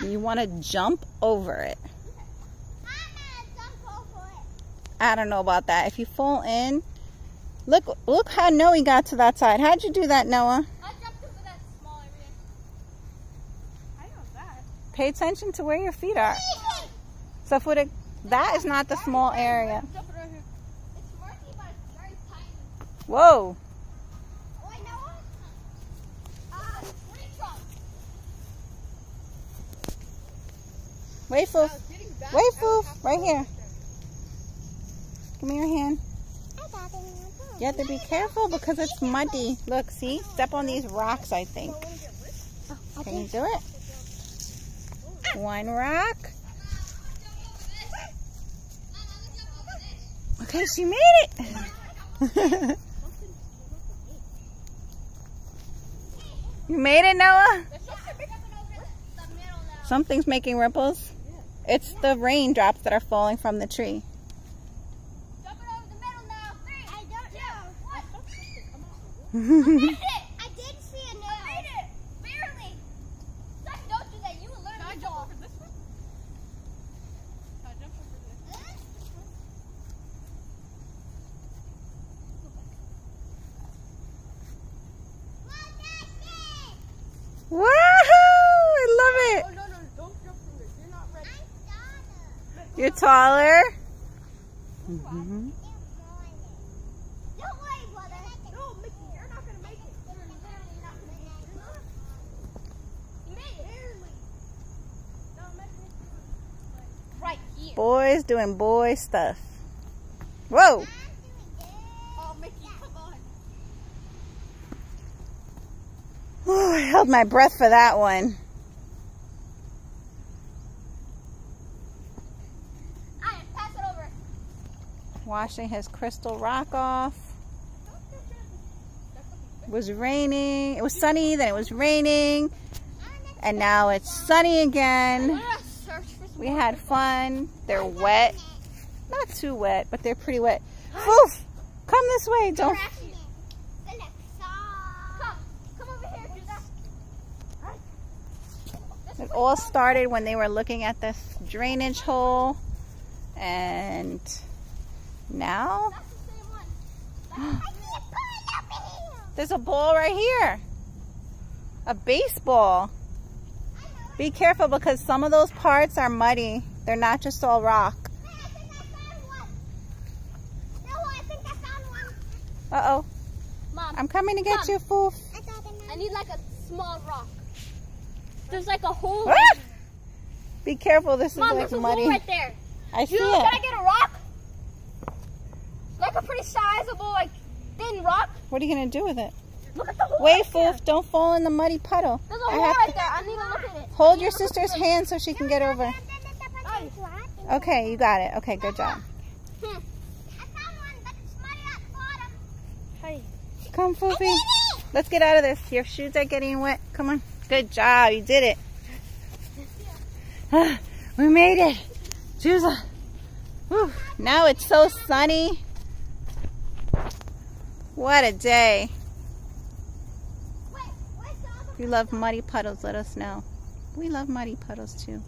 You want to jump over it. I don't know about that. If you fall in, look how Noe got to that side. How'd you do that, Noah? I jumped over that small area. I know that. Pay attention to where your feet are. So for that is not the small area. Jump right here. It's murky, but it's very tiny. Whoa. Wait, Noah? Tree trunk. Wait, Foof. Wait, Foof. Right here. Give me your hand. You have to be careful because it's muddy. Look, see? Step on these rocks, I think. Can you do it? One rock. Okay, she made it. You made it, Noah? Something's making ripples. It's the raindrops that are falling from the tree. Jump it over the middle now. 3. I don't know. What? I Made it. I did see a nail. I made it. Barely. Second, don't do that. You will learn. Can I jump over this one? Can I jump over this? Woohoo! I love it. Oh, no, don't jump from this. You're not ready. You're taller. Don't worry, brother. No, Mickey, you're not going to make it. You're literally not going to make it. You're not. You made it. Barely. No, Mickey. Right here. Boys doing boy stuff. Whoa! Oh, Mickey, come on. Oh, I held my breath for that one. Pass it over. Washing his crystal rock off. It was raining. It was sunny, then it was raining. And now it's sunny again. We had fun. They're wet. Not too wet, but they're pretty wet. Foof! Come this way. Don't. Come over here. It all started when they were looking at this drainage hole. And now there's a ball right here. A baseball. Be careful because some of those parts are muddy. They're not just all rock. Uh-oh. Mom, I'm coming to get you, Foof. I need like a small rock. There's like a hole. Ah! Be careful, this Mom, is there's like a muddy. hole right there. I see Can it. I get a rock? Like a pretty sizable, like thin rock. What are you going to do with it? Look at the hole. Wait, right there. Foof, don't fall in the muddy puddle. There's a hole right there. I need to look at it. Hold your sister's hand so she can get over. Okay, you got it. Okay, good job. I found one, but it's muddy at the bottom. Hey. Come, Foofy. Let's get out of this. Your shoes are getting wet. Come on. Good job. You did it. We made it. Juza. Whew. Now it's so sunny. What a day. If you love muddy puddles, let us know. We love muddy puddles too.